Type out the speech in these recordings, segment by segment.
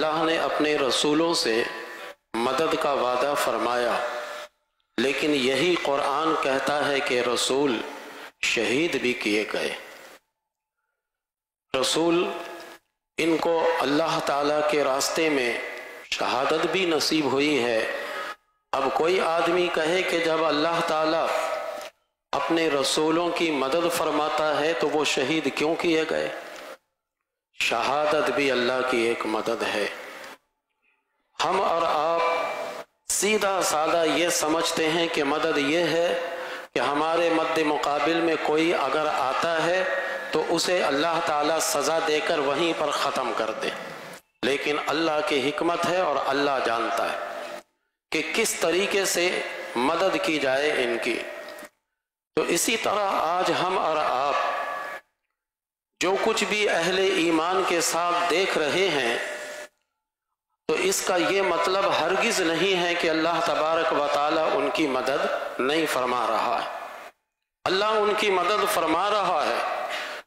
اللہ نے اپنے رسولوں سے مدد کا وعدہ فرمایا، لیکن یہی قرآن کہتا ہے کہ رسول شہید بھی کیے گئے۔ رسول ان کو اللہ تعالیٰ کے راستے میں شہادت بھی نصیب ہوئی ہے۔ اب کوئی آدمی کہے کہ جب اللہ تعالیٰ اپنے رسولوں کی مدد فرماتا ہے تو وہ شہید کیوں کیے گئے؟ شہادت بھی اللہ کی ایک مدد ہے۔ ہم اور آپ سیدھا سادہ یہ سمجھتے ہیں کہ مدد یہ ہے کہ ہمارے مد مقابل میں کوئی اگر آتا ہے تو اسے اللہ تعالیٰ سزا دے کر وہیں پر ختم کر دے، لیکن اللہ کی حکمت ہے اور اللہ جانتا ہے کہ کس طریقے سے مدد کی جائے ان کی۔ تو اسی طرح آج ہم اور آپ جو کچھ بھی اہل ایمان کے ساتھ دیکھ رہے ہیں، تو اس کا یہ مطلب ہرگز نہیں ہے کہ اللہ تبارک و تعالیٰ ان کی مدد نہیں فرما رہا ہے۔ اللہ ان کی مدد فرما رہا ہے،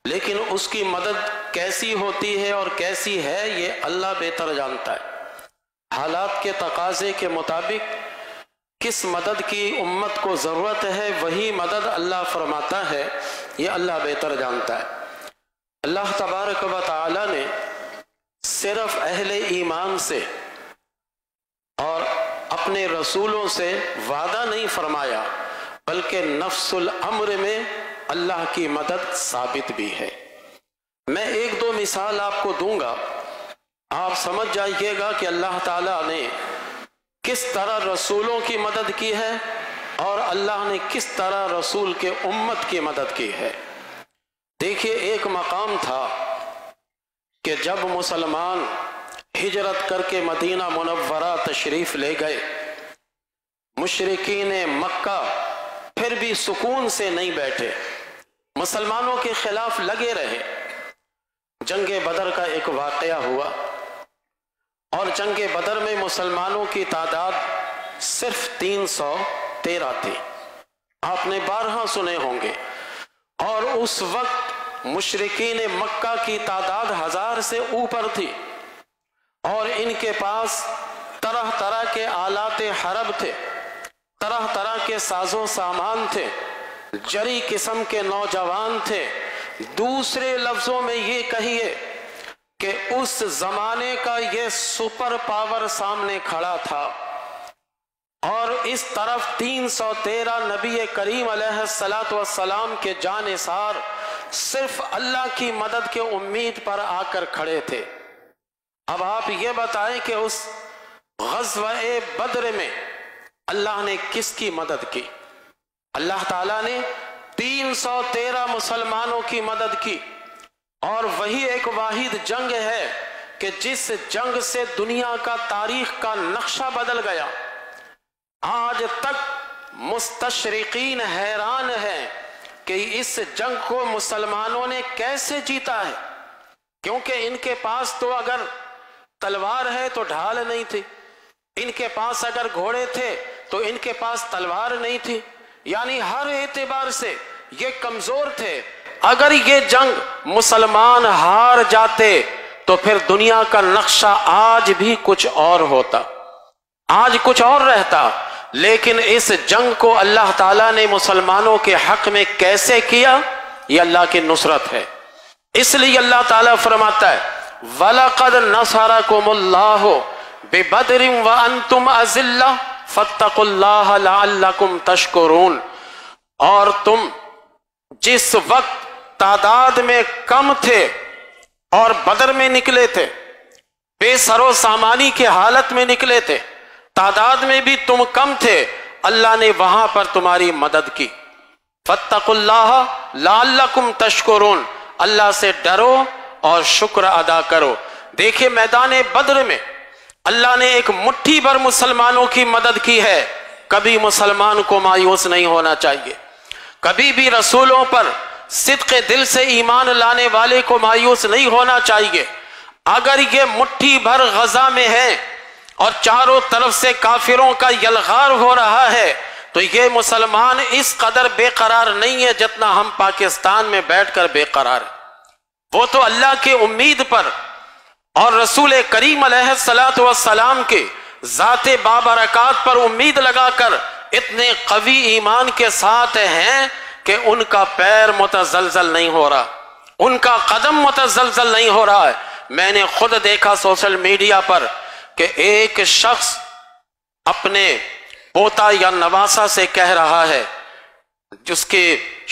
لیکن اس کی مدد کیسی ہوتی ہے اور کیسی ہے یہ اللہ بہتر جانتا ہے۔ حالات کے تقاضے کے مطابق کس مدد کی امت کو ضرورت ہے وہی مدد اللہ فرماتا ہے، یہ اللہ بہتر جانتا ہے۔ اللہ تبارک و تعالی نے صرف اہل ایمان سے اور اپنے رسولوں سے وعدہ نہیں فرمایا، بلکہ نفس الامر میں اللہ کی مدد ثابت بھی ہے۔ میں ایک دو مثال آپ کو دوں گا، آپ سمجھ جائیے گا کہ اللہ تعالیٰ نے کس طرح رسولوں کی مدد کی ہے اور اللہ نے کس طرح رسول کے امت کی مدد کی ہے۔ دیکھیے، ایک مقام تھا کہ جب مسلمان ہجرت کر کے مدینہ منورہ تشریف لے گئے، مشرکین مکہ پھر بھی سکون سے نہیں بیٹھے، مسلمانوں کے خلاف لگے رہے۔ جنگ بدر کا ایک واقعہ ہوا، اور جنگ بدر میں مسلمانوں کی تعداد صرف 313 تھی، آپ نے بارہا سنے ہوں گے، اور اس وقت مشرکین مکہ کی تعداد 1000 سے اوپر تھی، اور ان کے پاس طرح طرح کے آلات حرب تھے، طرح طرح کے ساز و سامان تھے، جری قسم کے نوجوان تھے۔ دوسرے لفظوں میں یہ کہیے کہ اس زمانے کا یہ سپر پاور سامنے کھڑا تھا، اور اس طرف 313 نبی کریم علیہ السلام کے جانثار صرف اللہ کی مدد کے امید پر آ کر کھڑے تھے۔ اب آپ یہ بتائیں کہ اس غزوہ بدر میں اللہ نے کس کی مدد کی؟ اللہ تعالیٰ نے 313 مسلمانوں کی مدد کی، اور وہی ایک واحد جنگ ہے کہ جس جنگ سے دنیا کا تاریخ کا نقشہ بدل گیا۔ آج تک مستشرقین حیران ہیں کہ اس جنگ کو مسلمانوں نے کیسے جیتا ہے، کیونکہ ان کے پاس تو اگر تلوار ہے تو ڈھال نہیں تھی، ان کے پاس اگر گھوڑے تھے تو ان کے پاس تلوار نہیں تھی، یعنی ہر اعتبار سے یہ کمزور تھے۔ اگر یہ جنگ مسلمان ہار جاتے تو پھر دنیا کا نقشہ آج بھی کچھ اور ہوتا، آج کچھ اور رہتا، لیکن اس جنگ کو اللہ تعالیٰ نے مسلمانوں کے حق میں کیسے کیا؟ یہ اللہ کی نصرت ہے۔ اس لیے اللہ تعالیٰ فرماتا ہے وَلَقَدْ نَصَرَكُمُ اللَّهُ بِبَدْرٍ وَأَنْتُمْ أَذِلَّةٌ فَاتَّقُوا اللَّهَ لَعَلَّكُمْ تَشْكُرُونَ، اور تم جس وقت تعداد میں کم تھے اور بدر میں نکلے تھے، بے سر و سامانی کے حالت میں نکلے تھے، تعداد میں بھی تم کم تھے، اللہ نے وہاں پر تمہاری مدد کی۔ فَاتَّقُوا اللَّهَ لَعَلَّكُمْ تَشْكُرُونَ، اللہ سے ڈرو اور شکر ادا کرو۔ دیکھیں، میدان بدر میں اللہ نے ایک مٹھی بھر مسلمانوں کی مدد کی ہے۔ کبھی مسلمان کو مایوس نہیں ہونا چاہیے، کبھی بھی رسولوں پر صدق دل سے ایمان لانے والے کو مایوس نہیں ہونا چاہیے۔ اگر یہ مٹھی بھر غزہ میں ہے اور چاروں طرف سے کافروں کا یلغار ہو رہا ہے، تو یہ مسلمان اس قدر بے قرار نہیں ہے جتنا ہم پاکستان میں بیٹھ کر بے قرار ہیں۔ وہ تو اللہ کی امید پر اور رسول کریم علیہ الصلوۃ والسلام کے ذات بابرکات پر امید لگا کر اتنے قوی ایمان کے ساتھ ہیں کہ ان کا پیر متزلزل نہیں ہو رہا، ان کا قدم متزلزل نہیں ہو رہا ہے۔ میں نے خود دیکھا سوشل میڈیا پر کہ ایک شخص اپنے پوتا یا نواسا سے کہہ رہا ہے، جس کی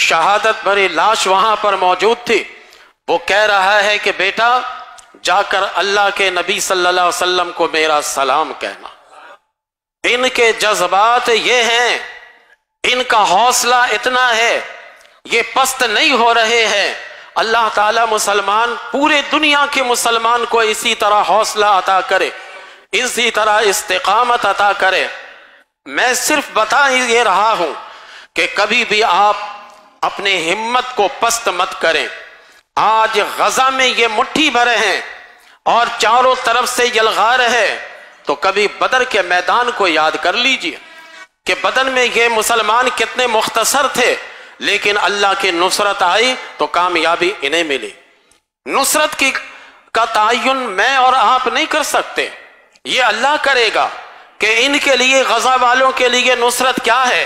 شہادت بھری لاش وہاں پر موجود تھی، وہ کہہ رہا ہے کہ بیٹا جا کر اللہ کے نبی صلی اللہ علیہ وسلم کو میرا سلام کہنا۔ ان کے جذبات یہ ہیں، ان کا حوصلہ اتنا ہے، یہ پست نہیں ہو رہے ہیں۔ اللہ تعالیٰ مسلمان، پورے دنیا کے مسلمان کو اسی طرح حوصلہ عطا کرے، اسی طرح استقامت عطا کرے۔ میں صرف بتا ہی یہ رہا ہوں کہ کبھی بھی آپ اپنے ہمت کو پست مت کریں۔ آج غزہ میں یہ مٹھی بھرے ہیں اور چاروں طرف سے یلغار ہے، تو کبھی بدر کے میدان کو یاد کر لیجئے کہ بدر میں یہ مسلمان کتنے مختصر تھے، لیکن اللہ کی نصرت آئی تو کامیابی انہیں ملی۔ نصرت کا تعین میں اور آپ نہیں کر سکتے، یہ اللہ کرے گا کہ ان کے لیے، غزہ والوں کے لیے نصرت کیا ہے۔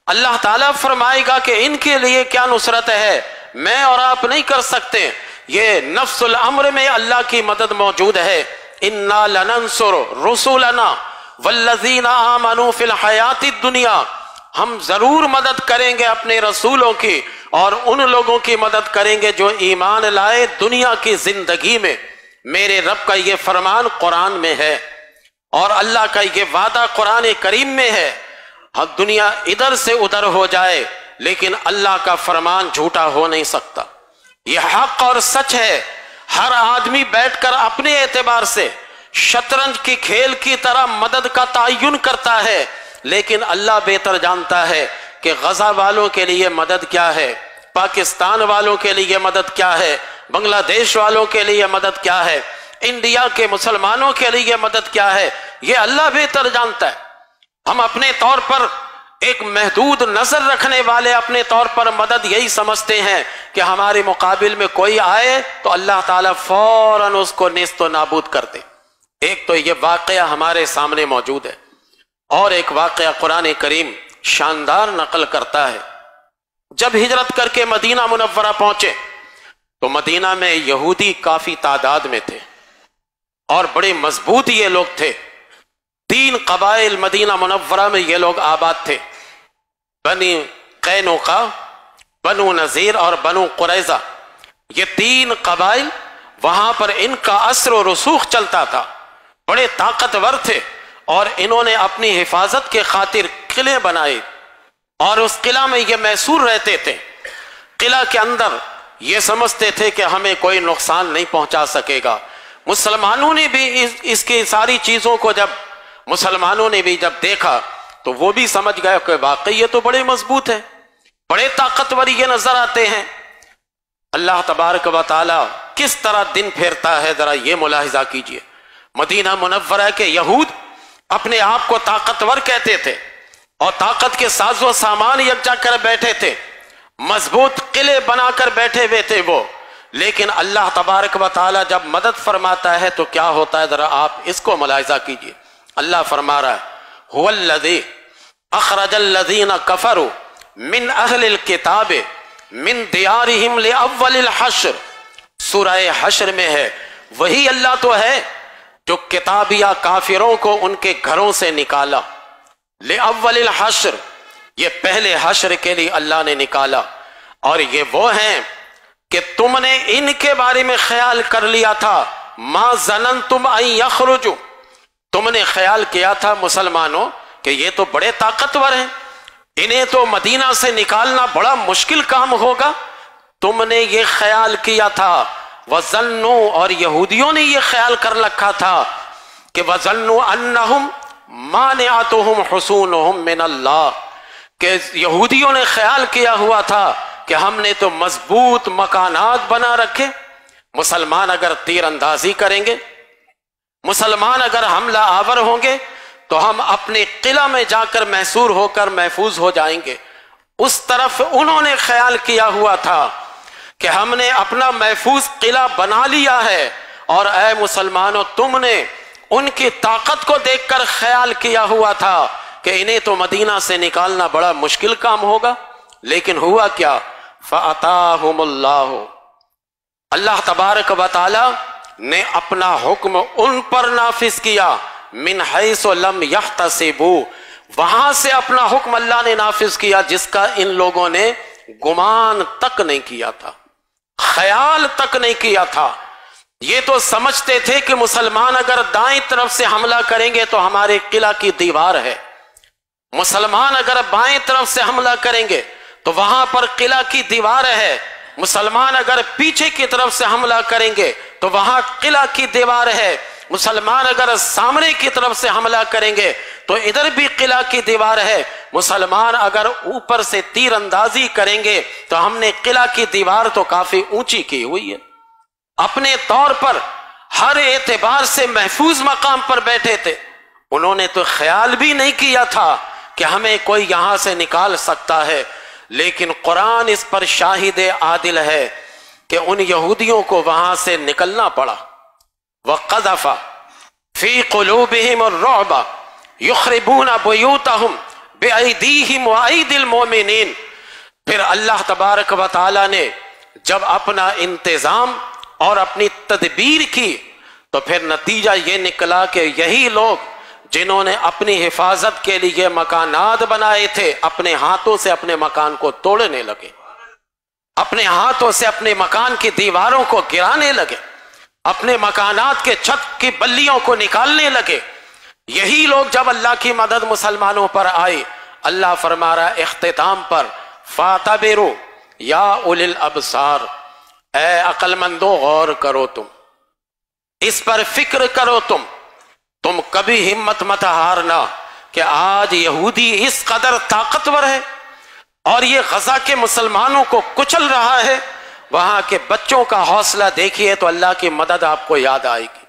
اللہ تعالیٰ فرمائے گا کہ ان کے لیے کیا نصرت ہے، میں اور آپ نہیں کر سکتے۔ یہ نفس الامر میں اللہ کی مدد موجود ہے۔ اِنَّا لَنَنصُرُ رُسُلَنَا وَالَّذِينَ آمَنُوا فِي الْحَيَاةِ الدُّنْيَا، ہم ضرور مدد کریں گے اپنے رسولوں کی، اور ان لوگوں کی مدد کریں گے جو ایمان لائے دنیا کی زندگی میں۔ میرے رب کا یہ فرمان قرآن میں ہے، اور اللہ کا یہ وعدہ قرآن کریم میں ہے۔ دنیا ادھر سے ادھر ہو جائے لیکن اللہ کا فرمان جھوٹا ہو نہیں سکتا، یہ حق اور سچ ہے۔ ہر آدمی بیٹھ کر اپنے اعتبار سے شطرنج کی کھیل کی طرح مدد کا تعین کرتا ہے، لیکن اللہ بہتر جانتا ہے کہ غزہ والوں کے لیے مدد کیا ہے، پاکستان والوں کے لیے مدد کیا ہے، بنگلہ دیش والوں کے لیے مدد کیا ہے، انڈیا کے مسلمانوں کے لیے مدد کیا ہے، یہ اللہ بہتر جانتا ہے۔ ہم اپنے طور پر ایک محدود نظر رکھنے والے اپنے طور پر مدد یہی سمجھتے ہیں کہ ہمارے مقابل میں کوئی آئے تو اللہ تعالیٰ فوراً اس کو نیست و نابود کر دے۔ ایک تو یہ واقعہ ہمارے سامنے موجود ہے، اور ایک واقعہ قرآن کریم شاندار نقل کرتا ہے۔ جب ہجرت کر کے مدینہ منورہ پہنچے تو مدینہ میں یہودی کافی تعداد میں تھے، اور بڑے مضبوط یہ لوگ تھے۔ 3 قبائل مدینہ منورہ میں یہ لوگ آباد تھے، بنی قینوقا، بنو نذیر اور بنو قریظہ۔ یہ 3 قبائل، وہاں پر ان کا اثر و رسوخ چلتا تھا، بڑے طاقتور تھے، اور انہوں نے اپنی حفاظت کے خاطر قلعے بنائے، اور اس قلعہ میں یہ محصور رہتے تھے۔ قلعہ کے اندر یہ سمجھتے تھے کہ ہمیں کوئی نقصان نہیں پہنچا سکے گا۔ مسلمانوں نے بھی اس کی ساری چیزوں کو مسلمانوں نے بھی جب دیکھا تو وہ بھی سمجھ گئے کہ واقعی یہ تو بڑے مضبوط ہیں، بڑے طاقتور یہ نظر آتے ہیں۔ اللہ تبارک و تعالی کس طرح دن پھیرتا ہے ذرا یہ ملاحظہ کیجئے۔ مدینہ منورہ کے یہود اپنے آپ کو طاقتور کہتے تھے، اور طاقت کے ساز و سامان یکجا کر بیٹھے تھے، مضبوط قلعے بنا کر بیٹھے ہوئے تھے وہ، لیکن اللہ تبارک و تعالی جب مدد فرماتا ہے تو کیا ہوتا ہے، ذرا آپ اس کو ملاحظہ کیجئے۔ اللہ فرما رہا ہے هو الذی اخرج الذین کفروا من اہل الکتاب من دیارہم لاول الحشر، سورہ حشر میں ہے، وہی اللہ تو ہے جو کتابیہ کافروں کو ان کے گھروں سے نکالا، لاول الحشر، یہ پہلے حشر کے لیے اللہ نے نکالا۔ اور یہ وہ ہیں کہ تم نے ان کے بارے میں خیال کر لیا تھا، ما ظننتم ان یخرجوا، تم نے خیال کیا تھا مسلمانوں کہ یہ تو بڑے طاقتور ہیں، انہیں تو مدینہ سے نکالنا بڑا مشکل کام ہوگا، تم نے یہ خیال کیا تھا۔ وَظَنُّوا، اور یہودیوں نے یہ خیال کر رکھا تھا کہ وَظَنُّوا أَنَّهُمْ مَانِعَتُهُمْ حُصُونُهُمْ مِنَ اللَّهِ، کہ یہودیوں نے خیال کیا ہوا تھا کہ ہم نے تو مضبوط مکانات بنا رکھے، مسلمان اگر تیر اندازی کریں گے، مسلمان اگر حملہ آور ہوں گے تو ہم اپنے قلعہ میں جا کر محصور ہو کر محفوظ ہو جائیں گے۔ اس طرف انہوں نے خیال کیا ہوا تھا کہ ہم نے اپنا محفوظ قلعہ بنا لیا ہے، اور اے مسلمانوں تم نے ان کی طاقت کو دیکھ کر خیال کیا ہوا تھا کہ انہیں تو مدینہ سے نکالنا بڑا مشکل کام ہوگا، لیکن ہوا کیا؟ فَأَتَاهُمُ اللَّهُ، اللہ تبارک و تعالی نے اپنا حکم ان پر نافذ کیا، من حیث لم یحتسبوا، وہاں سے اپنا حکم اللہ نے نافذ کیا جس کا ان لوگوں نے گمان تک نہیں کیا تھا، خیال تک نہیں کیا تھا۔ یہ تو سمجھتے تھے کہ مسلمان اگر دائیں طرف سے حملہ کریں گے تو ہمارے قلعہ کی دیوار ہے، مسلمان اگر بائیں طرف سے حملہ کریں گے تو وہاں پر قلعہ کی دیوار ہے، مسلمان اگر پیچھے کی طرف سے حملہ کریں گے تو وہاں قلعہ کی دیوار ہے، مسلمان اگر سامنے کی طرف سے حملہ کریں گے تو ادھر بھی قلعہ کی دیوار ہے، مسلمان اگر اوپر سے تیر اندازی کریں گے تو ہم نے قلعہ کی دیوار تو کافی اونچی کی ہوئی ہے، اپنے طور پر ہر اعتبار سے محفوظ مقام پر بیٹھے تھے۔ انہوں نے تو خیال بھی نہیں کیا تھا کہ ہمیں کوئی یہاں سے نکال سکتا ہے، لیکن قرآن اس پر شاہد عادل ہے کہ ان یہودیوں کو وہاں سے نکلنا پڑا۔ وَقَذَفَ فِي قُلُوبِهِمُ الرُّعْبَ يُخْرِبُونَ بُيُوتَهُمْ بِأَيْدِيهِمْ وَأَيْدِي الْمُؤْمِنِينَ، پھر اللہ تبارک و تعالی نے جب اپنا انتظام اور اپنی تدبیر کی تو پھر نتیجہ یہ نکلا کہ یہی لوگ جنہوں نے اپنی حفاظت کے لیے مکانات بنائے تھے اپنے ہاتھوں سے اپنے مکان کو توڑنے لگے، اپنے ہاتھوں سے اپنے مکان کی دیواروں کو گرانے لگے، اپنے مکانات کے چھت کی بلیوں کو نکالنے لگے۔ یہی لوگ جب اللہ کی مدد مسلمانوں پر آئی، اللہ فرما رہا اختتام پر فَاعْتَبِرُوا یا اُولِي الْأَبْصَارِ، اے عقل مندو غور کرو، تم اس پر فکر کرو، تم کبھی ہمت مت ہارنا کہ آج یہودی اس قدر طاقتور ہے اور یہ غزہ کے مسلمانوں کو کچل رہا ہے، وہاں کے بچوں کا حوصلہ دیکھیے تو اللہ کی مدد آپ کو یاد آئے گی،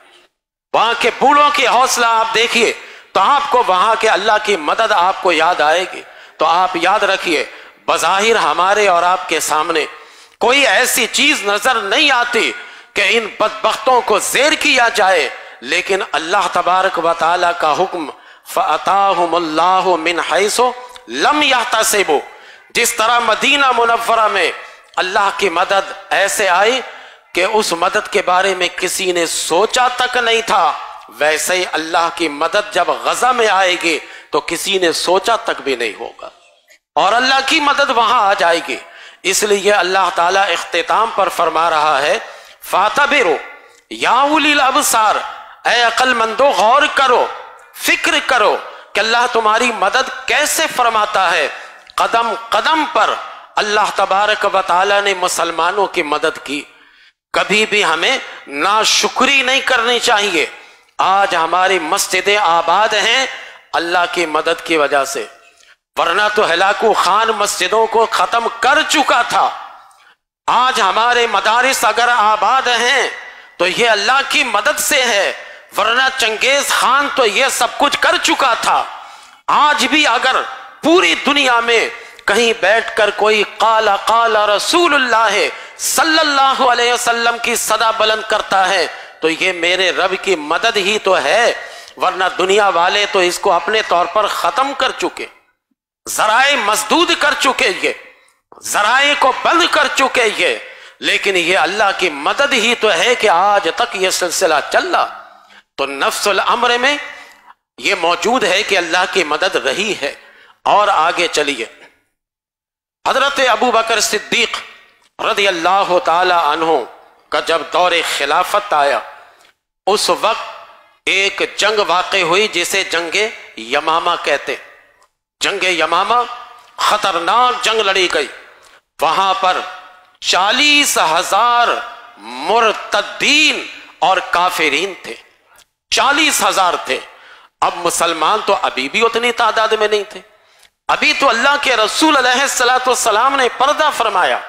وہاں کے بوڑھوں کی حوصلہ آپ دیکھیے تو آپ کو وہاں کے اللہ کی مدد آپ کو یاد آئے گی۔ تو آپ یاد رکھیے بظاہر ہمارے اور آپ کے سامنے کوئی ایسی چیز نظر نہیں آتی کہ ان بدبختوں کو زیر کیا جائے، لیکن اللہ تبارک و تعالی کا حکم فَأَتَاهُمُ اللَّهُ مِنْ حَيْثُ لَمْ يَحْتَسِبُوا، جس طرح مدینہ منورہ میں اللہ کی مدد ایسے آئی کہ اس مدد کے بارے میں کسی نے سوچا تک نہیں تھا، ویسے ہی اللہ کی مدد جب غزہ میں آئے گی تو کسی نے سوچا تک بھی نہیں ہوگا اور اللہ کی مدد وہاں آ جائے گی۔ اس لیے اللہ تعالیٰ اختتام پر فرما رہا ہے فَاعْتَبِرُوا یا اولی الابصار، اے عقل مندو غور کرو، فکر کرو کہ اللہ تمہاری مدد کیسے فرماتا ہے۔ قدم قدم پر اللہ تبارک و تعالیٰ نے مسلمانوں کی مدد کی، کبھی بھی ہمیں ناشکری نہیں کرنی چاہیے۔ آج ہماری مسجدیں آباد ہیں اللہ کی مدد کی وجہ سے، ورنہ تو ہلاکو خان مسجدوں کو ختم کر چکا تھا۔ آج ہمارے مدارس اگر آباد ہیں تو یہ اللہ کی مدد سے ہے، ورنہ چنگیز خان تو یہ سب کچھ کر چکا تھا۔ آج بھی اگر پوری دنیا میں کہیں بیٹھ کر کوئی قال قال رسول اللہ صلی اللہ علیہ وسلم کی صدا بلند کرتا ہے تو یہ میرے رب کی مدد ہی تو ہے، ورنہ دنیا والے تو اس کو اپنے طور پر ختم کر چکے، ذرائع مسدود کر چکے، یہ ذرائع کو بند کر چکے یہ، لیکن یہ اللہ کی مدد ہی تو ہے کہ آج تک یہ سلسلہ چل رہا۔ تو نفس الامر میں یہ موجود ہے کہ اللہ کی مدد رہی ہے۔ اور آگے چلیے، حضرت ابو بکر صدیق رضی اللہ تعالی عنہ کا جب دور خلافت آیا، اس وقت ایک جنگ واقع ہوئی جسے جنگ یمامہ کہتے۔ جنگ یمامہ خطرناک جنگ لڑی گئی، وہاں پر 40,000 مرتدین اور کافرین تھے، 40,000 تھے۔ اب مسلمان تو ابھی بھی اتنی تعداد میں نہیں تھے، ابھی تو اللہ کے رسول علیہ السلام نے پردہ فرمایا،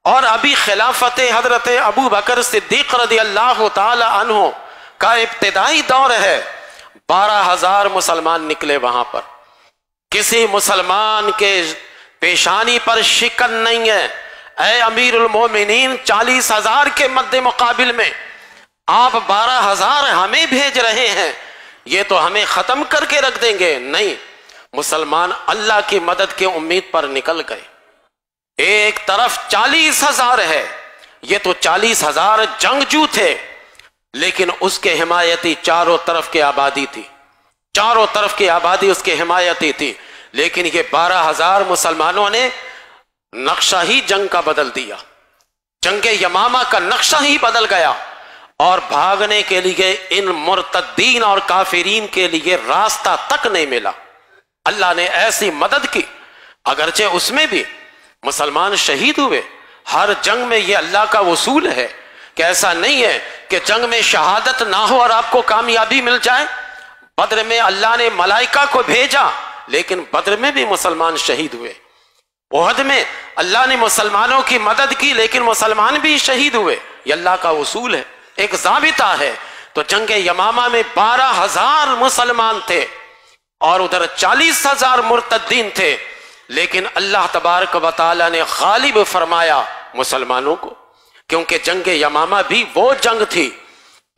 اور ابھی خلافت حضرت ابو بکر صدیق رضی اللہ تعالی عنہ کا ابتدائی دور ہے۔ 12,000 مسلمان نکلے وہاں پر، کسی مسلمان کے پیشانی پر شکن نہیں ہے۔ اے امیر المومنین، 40,000 کے مد مقابل میں آپ 12,000 ہمیں بھیج رہے ہیں، یہ تو ہمیں ختم کر کے رکھ دیں گے؟ نہیں، مسلمان اللہ کی مدد کی امید پر نکل گئے۔ ایک طرف 40,000 ہے، یہ تو 40,000 جنگجو تھے، لیکن اس کے حمایتی چاروں طرف کی آبادی تھی، چاروں طرف کی آبادی اس کے حمایتی تھی، لیکن یہ 12,000 مسلمانوں نے نقشہ ہی جنگ کا بدل دیا، جنگ یمامہ کا نقشہ ہی بدل گیا، اور بھاگنے کے لیے ان مرتدین اور کافرین کے لیے راستہ تک نہیں ملا۔ اللہ نے ایسی مدد کی، اگرچہ اس میں بھی مسلمان شہید ہوئے۔ ہر جنگ میں یہ اللہ کا اصول ہے کہ ایسا نہیں ہے کہ جنگ میں شہادت نہ ہو اور آپ کو کامیابی مل جائے۔ بدر میں اللہ نے ملائکہ کو بھیجا، لیکن بدر میں بھی مسلمان شہید ہوئے۔ احد میں اللہ نے مسلمانوں کی مدد کی، لیکن مسلمان بھی شہید ہوئے۔ یہ اللہ کا اصول ہے، ایک ضابطہ ہے۔ تو جنگ یمامہ میں 12,000 مسلمان تھے اور ادھر 40,000 مرتدین تھے، لیکن اللہ تبارک و تعالی نے غالب فرمایا مسلمانوں کو، کیونکہ جنگ یمامہ بھی وہ جنگ تھی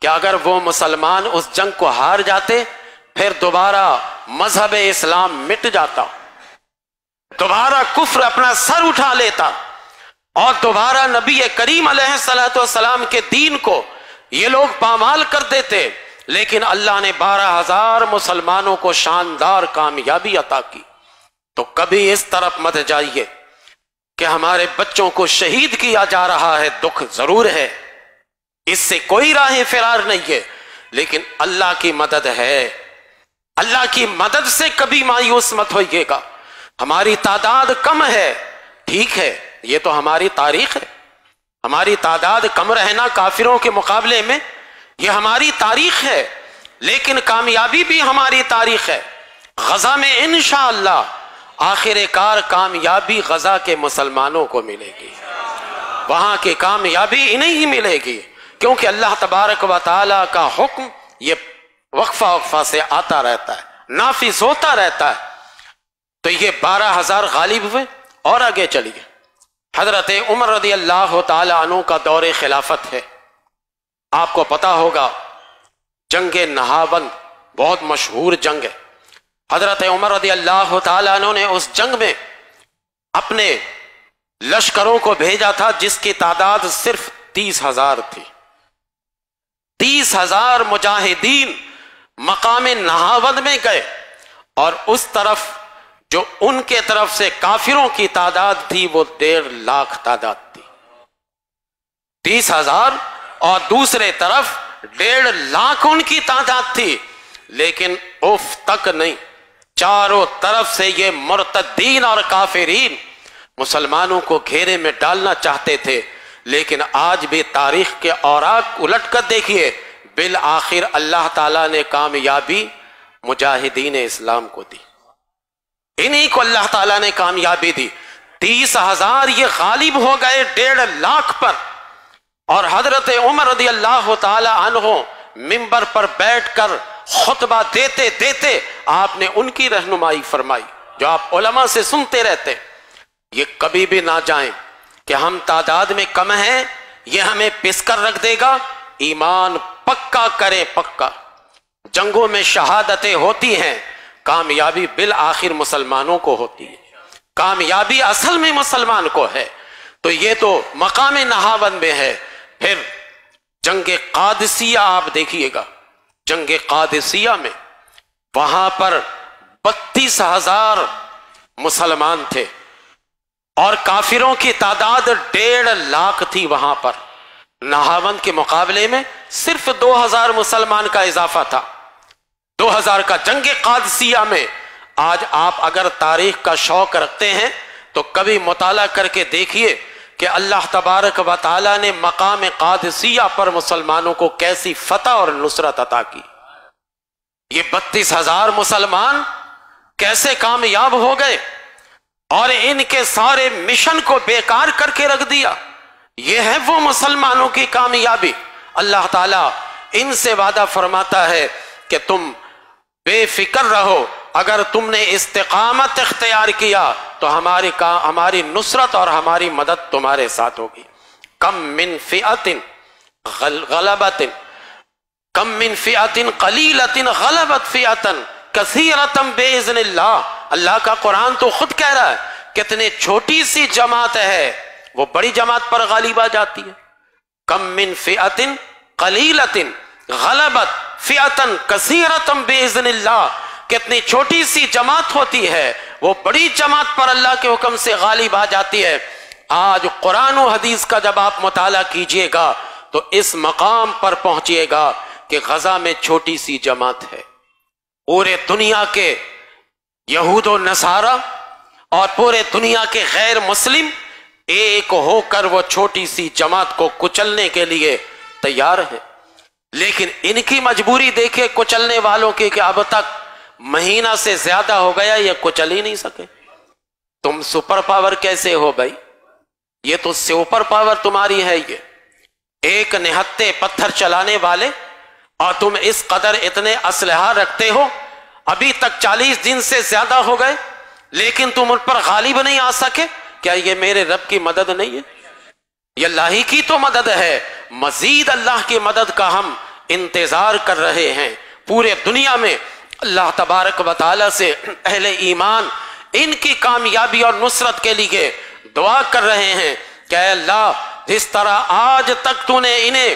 کہ اگر وہ مسلمان اس جنگ کو ہار جاتے پھر دوبارہ مذہب اسلام مٹ جاتا، دوبارہ کفر اپنا سر اٹھا لیتا، اور دوبارہ نبی کریم علیہ السلام کے دین کو یہ لوگ پامال کر دیتے۔ لیکن اللہ نے 12,000 مسلمانوں کو شاندار کامیابی عطا کی۔ تو کبھی اس طرف مت جائیے کہ ہمارے بچوں کو شہید کیا جا رہا ہے، دکھ ضرور ہے، اس سے کوئی راہ فرار نہیں ہے، لیکن اللہ کی مدد ہے۔ اللہ کی مدد سے کبھی مایوس مت ہوئیے گا۔ ہماری تعداد کم ہے، ٹھیک ہے، یہ تو ہماری تاریخ ہے، ہماری تعداد کم رہنا کافروں کے مقابلے میں یہ ہماری تاریخ ہے، لیکن کامیابی بھی ہماری تاریخ ہے۔ غزہ میں انشاءاللہ آخر کار کامیابی غزہ کے مسلمانوں کو ملے گی، وہاں کی کامیابی انہیں ہی ملے گی، کیونکہ اللہ تبارک و تعالی کا حکم یہ وقفہ وقفہ سے آتا رہتا ہے، نافذ ہوتا رہتا ہے۔ تو یہ 12,000 غالب ہوئے، اور آگے چلیے۔ حضرت عمر رضی اللہ تعالی عنہ کا دور خلافت ہے۔ آپ کو پتا ہوگا جنگ نہاوند بہت مشہور جنگ ہے۔ حضرت عمر رضی اللہ تعالی عنہ نے اس جنگ میں اپنے لشکروں کو بھیجا تھا جس کی تعداد صرف 30,000 تھی۔ 30,000 مجاہدین مقام نہاوند میں گئے، اور اس طرف جو ان کے طرف سے کافروں کی تعداد تھی وہ 1.5 لاکھ تعداد تھی۔ 30,000 اور دوسرے طرف 1.5 لاکھ ان کی تعداد تھی، لیکن اف تک نہیں، چاروں طرف سے یہ مرتدین اور کافرین مسلمانوں کو گھیرے میں ڈالنا چاہتے تھے، لیکن آج بھی تاریخ کے اوراق الٹ کر دیکھیے، بالآخر اللہ تعالیٰ نے کامیابی مجاہدین اسلام کو دی، انہی کو اللہ تعالیٰ نے کامیابی دی۔ 30,000 یہ غالب ہو گئے 1.5 لاکھ پر، اور حضرت عمر رضی اللہ تعالی عنہ منبر پر بیٹھ کر خطبہ دیتے دیتے آپ نے ان کی رہنمائی فرمائی جو آپ علماء سے سنتے رہتے۔ یہ کبھی بھی نہ جائیں کہ ہم تعداد میں کم ہیں، یہ ہمیں پس کر رکھ دے گا۔ ایمان پکا کریں، پکا۔ جنگوں میں شہادتیں ہوتی ہیں، کامیابی بالآخر مسلمانوں کو ہوتی ہے، کامیابی اصل میں مسلمان کو ہے۔ تو یہ تو مقام نہاوند میں ہے۔ پھر جنگ قادسیہ آپ دیکھیے گا، جنگ قادسیہ میں وہاں پر 32,000 مسلمان تھے اور کافروں کی تعداد 1.5 لاکھ تھی۔ وہاں پر نہاوند کے مقابلے میں صرف 2,000 مسلمان کا اضافہ تھا، 2,000 کا۔ جنگ قادسیہ میں آج آپ اگر تاریخ کا شوق رکھتے ہیں تو کبھی مطالعہ کر کے دیکھیے کہ اللہ تبارک و تعالی نے مقام قادسیہ پر مسلمانوں کو کیسی فتح اور نصرت عطا کی۔ یہ 32,000 مسلمان کیسے کامیاب ہو گئے اور ان کے سارے مشن کو بیکار کر کے رکھ دیا۔ یہ ہے وہ مسلمانوں کی کامیابی۔ اللہ تعالیٰ ان سے وعدہ فرماتا ہے کہ تم بے فکر رہو، اگر تم نے استقامت اختیار کیا تو ہماری نصرت اور ہماری مدد تمہارے ساتھ ہوگی۔ کم من فئۃ غلبت کم من فئۃ قلیلۃ غلبت فئۃ کثیرۃ باذن اللہ. اللہ کا قرآن تو خود کہہ رہا ہے کتنے چھوٹی سی جماعت ہے وہ بڑی جماعت پر غالب آ جاتی ہے. کم من فئۃ قلیلۃ غلبت فئۃ کثیرۃ باذن اللہ. کتنی چھوٹی سی جماعت ہوتی ہے وہ بڑی جماعت پر اللہ کے حکم سے غالب آ جاتی ہے. آج قرآن و حدیث کا جب آپ مطالعہ کیجئے گا تو اس مقام پر پہنچیے گا کہ غزہ میں چھوٹی سی جماعت ہے. پورے دنیا کے یہود و نصارہ اور پورے دنیا کے غیر مسلم ایک ہو کر وہ چھوٹی سی جماعت کو کچلنے کے لیے تیار ہے. لیکن ان کی مجبوری دیکھے کچلنے والوں کی کہ اب تک مہینہ سے زیادہ ہو گیا یہ کچل ہی نہیں سکے. تم سپر پاور کیسے ہو بھائی؟ یہ تو سپر پاور تمہاری ہے. یہ ایک نہتے پتھر چلانے والے اور تم اس قدر اتنے اسلحہ رکھتے ہو. ابھی تک 40 دن سے زیادہ ہو گئے لیکن تم ان پر غالب نہیں آ سکے. کیا یہ میرے رب کی مدد نہیں ہے؟ یہ اللہ ہی کی تو مدد ہے. مزید اللہ کی مدد کا ہم انتظار کر رہے ہیں. پورے دنیا میں اللہ تبارک و تعالی سے اہل ایمان ان کی کامیابی اور نصرت کے لیے دعا کر رہے ہیں کہ اے اللہ جس طرح آج تک تو نے انہیں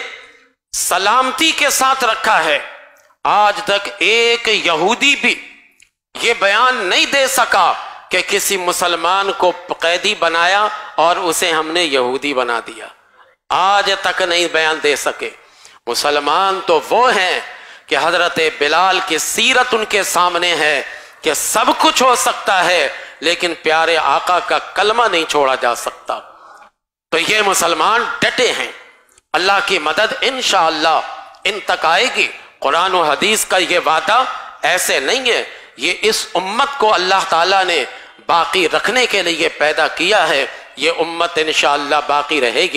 سلامتی کے ساتھ رکھا ہے، آج تک ایک یہودی بھی یہ بیان نہیں دے سکا کہ کسی مسلمان کو قیدی بنایا اور اسے ہم نے یہودی بنا دیا. آج تک نہیں بیان دے سکے. مسلمان تو وہ ہیں کہ حضرت بلال کی سیرت ان کے سامنے ہے کہ سب کچھ ہو سکتا ہے لیکن پیارے آقا کا کلمہ نہیں چھوڑا جا سکتا. تو یہ مسلمان ڈٹے ہیں. اللہ کی مدد انشاءاللہ ان تک آئے گی. قرآن و حدیث کا یہ وعدہ ایسے نہیں ہے، یہ اس امت کو اللہ تعالیٰ نے باقی رکھنے کے لیے پیدا کیا ہے. یہ امت انشاءاللہ باقی رہے گی.